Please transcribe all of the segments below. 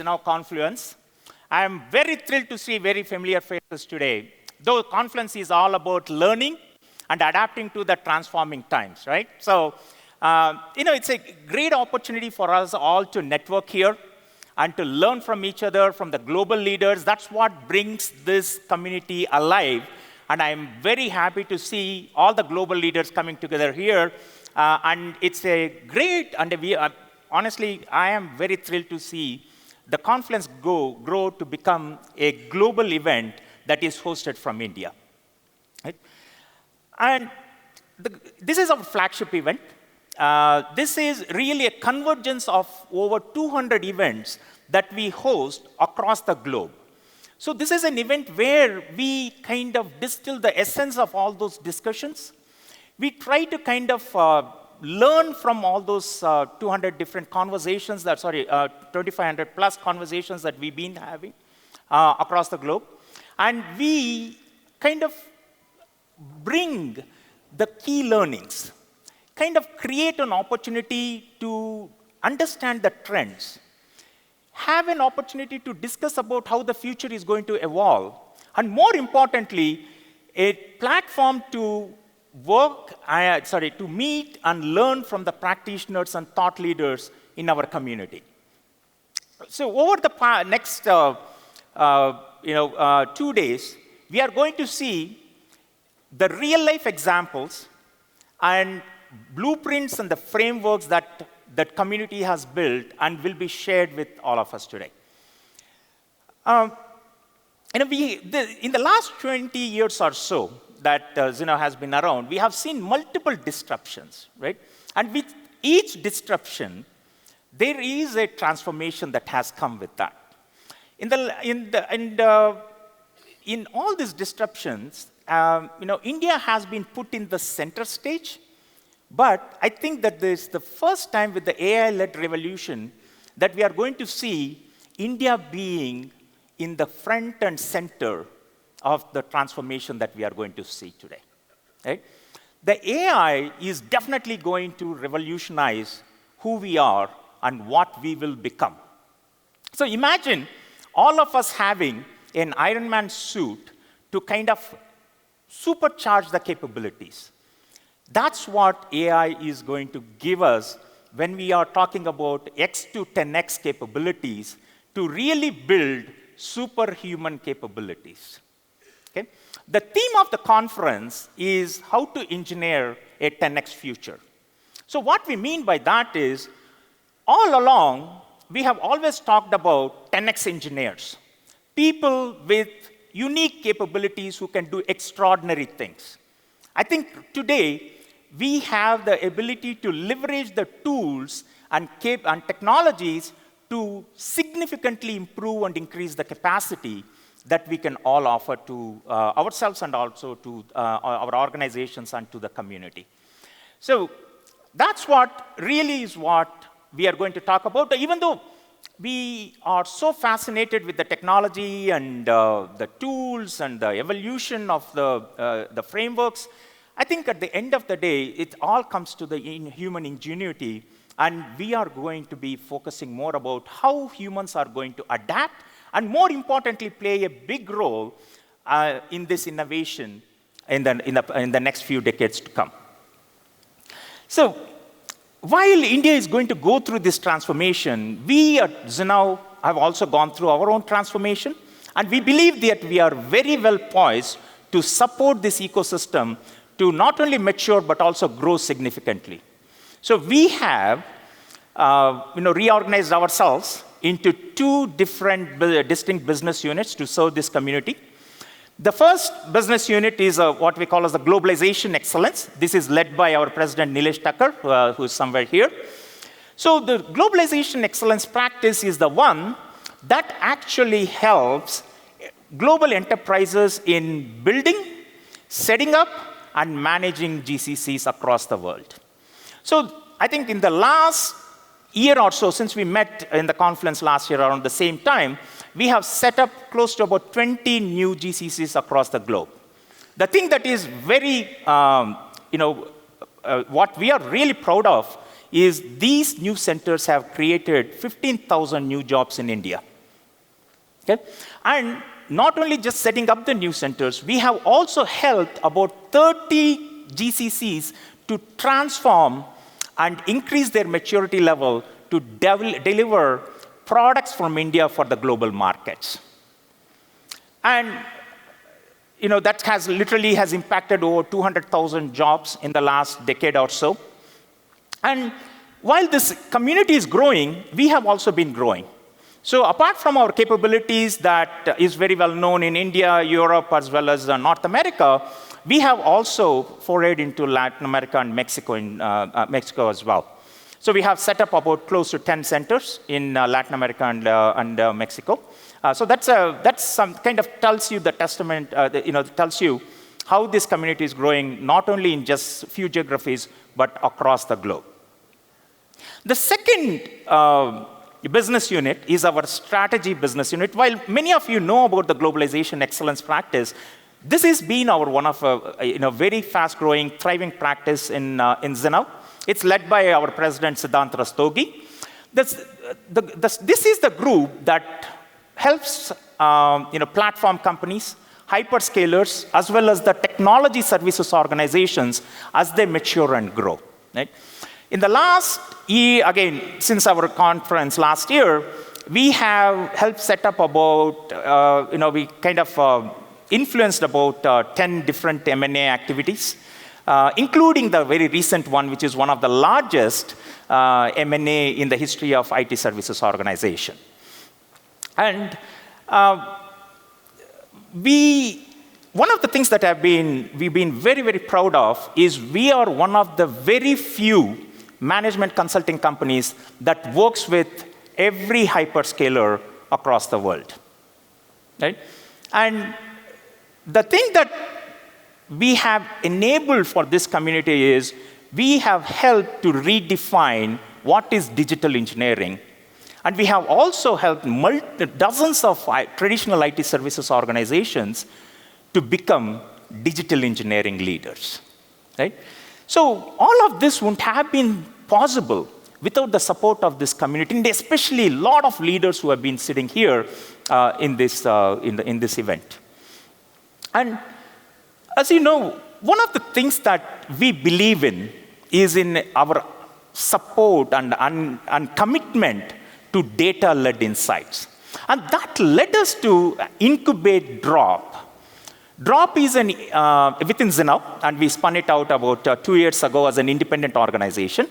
Zinnov Confluence. I'm very thrilled to see very familiar faces today. Though Confluence is all about learning and adapting to the transforming times, right? So, it's a great opportunity for us all to network here and to learn from each other, from the global leaders. That's what brings this community alive. And I'm very happy to see all the global leaders coming together here. And it's a great, and honestly, I am very thrilled to see the Confluence grow to become a global event that is hosted from India. Right? And this is our flagship event. This is really a convergence of over 200 events that we host across the globe. So this is an event where we kind of distill the essence of all those discussions. We try to kind of learn from all those 200 different conversations, 2,500 plus conversations that we've been having across the globe. And we kind of bring the key learnings, kind of create an opportunity to understand the trends, have an opportunity to discuss about how the future is going to evolve, and more importantly, a platform to to meet and learn from the practitioners and thought leaders in our community. So over the next 2 days, we are going to see the real-life examples and blueprints and the frameworks that that community has built and will be shared with all of us today. In the last 20 years or so that Zinnov has been around, we have seen multiple disruptions, right? And with each disruption, there is a transformation that has come with that. In all these disruptions, India has been put in the center stage. But I think that this is the first time with the AI-led revolution that we are going to see India being in the front and center of the transformation that we are going to see today. Right? The AI is definitely going to revolutionize who we are and what we will become. So imagine all of us having an Iron Man suit to kind of supercharge the capabilities. That's what AI is going to give us when we are talking about X to 10X capabilities to really build superhuman capabilities. Okay? The theme of the conference is how to engineer a 10X future. So what we mean by that is, all along, we have always talked about 10X engineers, people with unique capabilities who can do extraordinary things. I think today, we have the ability to leverage the tools and technologies to significantly improve and increase the capacity that we can all offer to ourselves and also to our organizations and to the community. So that's what really is what we are going to talk about. Even though we are so fascinated with the technology and the tools and the evolution of the frameworks, I think at the end of the day, it all comes to the human ingenuity, and we are going to be focusing more about how humans are going to adapt, and more importantly, play a big role in this innovation in the next few decades to come. So, while India is going to go through this transformation, we at Zinnov have also gone through our own transformation, and we believe that we are very well poised to support this ecosystem to not only mature, but also grow significantly. So we have reorganized ourselves into two different distinct business units to serve this community. The first business unit is what we call as the Globalization Excellence. This is led by our president, Nilesh Thakkar, who is somewhere here. So the Globalization Excellence practice is the one that actually helps global enterprises in building, setting up, and managing GCCs across the world. So I think in the last year or so, since we met in the conference last year around the same time, we have set up close to about 20 new GCCs across the globe. The thing that is very, what we are really proud of is these new centers have created 15,000 new jobs in India. Okay? And not only just setting up the new centers, we have also helped about 30 GCCs to transform and increase their maturity level to deliver products from India for the global markets. And that has literally impacted over 200,000 jobs in the last decade or so. And while this community is growing, we have also been growing. So apart from our capabilities that is very well known in India, Europe, as well as North America, we have also forayed into Latin America and Mexico as well. So we have set up about close to 10 centers in Latin America and Mexico. So that's some kind of tells you the testament, tells you how this community is growing, not only in just few geographies, but across the globe. The second business unit is our strategy business unit. While many of you know about the globalization excellence practice, this has been one of a very fast-growing, thriving practice in Zinnov. It's led by our president, Siddhant Rastogi. This is the group that helps platform companies, hyperscalers, as well as the technology services organizations as they mature and grow. Right? In the last year, again, since our conference last year, we have helped set up about, we kind of influenced about 10 different M&A activities, including the very recent one, which is one of the largest M&A in the history of IT services organization. And one of the things that we've been very, very proud of is we are one of the very few management consulting companies that works with every hyperscaler across the world. Right? And the thing that we have enabled for this community is we have helped to redefine what is digital engineering. And we have also helped dozens of traditional IT services organizations to become digital engineering leaders. Right? So all of this wouldn't have been possible without the support of this community, and especially a lot of leaders who have been sitting here in this event. And as you know, one of the things that we believe in is in our support and commitment to data-led insights. And that led us to incubate Draup. Draup is within Zinnov, and we spun it out about 2 years ago as an independent organization.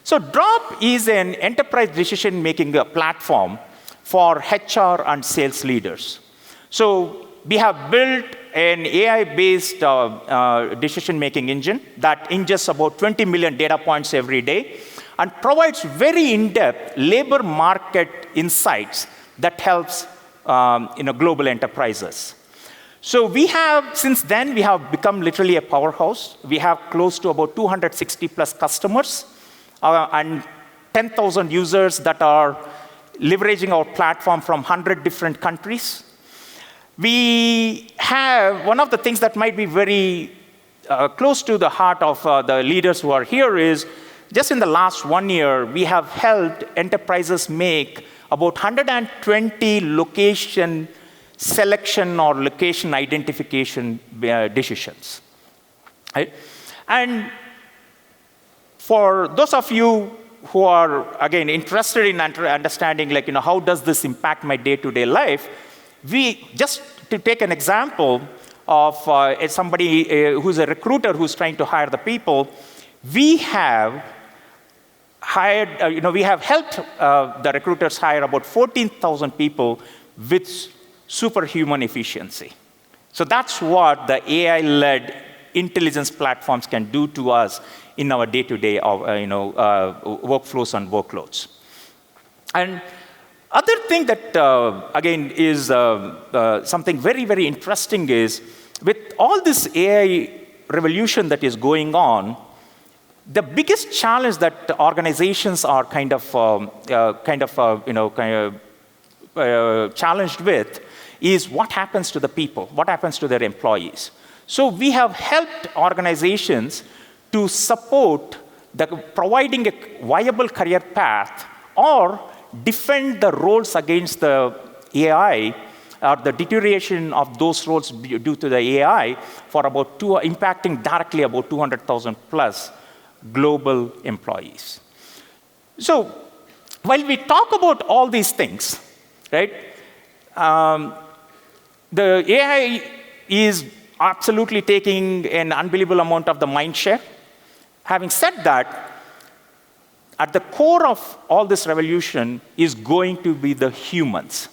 So Draup is an enterprise decision-making platform for HR and sales leaders. So we have built an AI-based decision-making engine that ingests about 20 million data points every day and provides very in-depth labor market insights that helps global enterprises. So since then, we have become literally a powerhouse. We have close to about 260 plus customers and 10,000 users that are leveraging our platform from 100 different countries. We have one of the things that might be very close to the heart of the leaders who are here is just in the last 1 year, we have helped enterprises make about 120 location selection or location identification decisions. Right? And for those of you who are, again, interested in understanding, how does this impact my day-to-day life, just to take an example of somebody who's a recruiter who's trying to hire the people, we have hired, we have helped the recruiters hire about 14,000 people with superhuman efficiency. So that's what the AI-led intelligence platforms can do to us in our day-to-day workflows and workloads. And other thing that, again, is something very, very interesting is with all this AI revolution that is going on, the biggest challenge that organizations are challenged with is what happens to the people, what happens to their employees. So we have helped organizations to support providing a viable career path or defend the roles against the AI or the deterioration of those roles due to the AI for impacting directly about 200,000 plus global employees. So while we talk about all these things, right, the AI is absolutely taking an unbelievable amount of the mind share. Having said that, at the core of all this revolution is going to be the humans.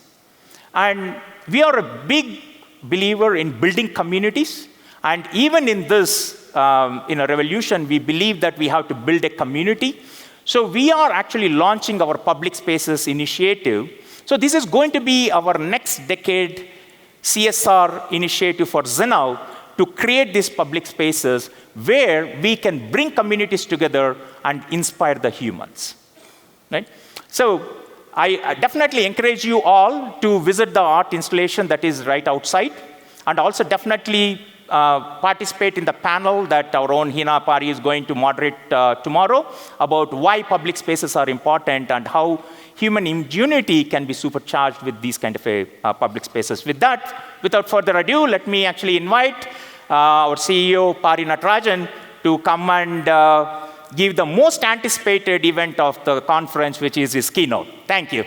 And we are a big believer in building communities. And even in this revolution, we believe that we have to build a community. So we are actually launching our public spaces initiative. So this is going to be our next decade CSR initiative for Zinnov to create these public spaces where we can bring communities together and inspire the humans. Right? So I definitely encourage you all to visit the art installation that is right outside, and also definitely participate in the panel that our own Hina Pari is going to moderate tomorrow about why public spaces are important and how human ingenuity can be supercharged with these kind of public spaces. With that, without further ado, let me actually invite our CEO, Pari Natarajan, to come and give the most anticipated event of the conference, which is his keynote. Thank you.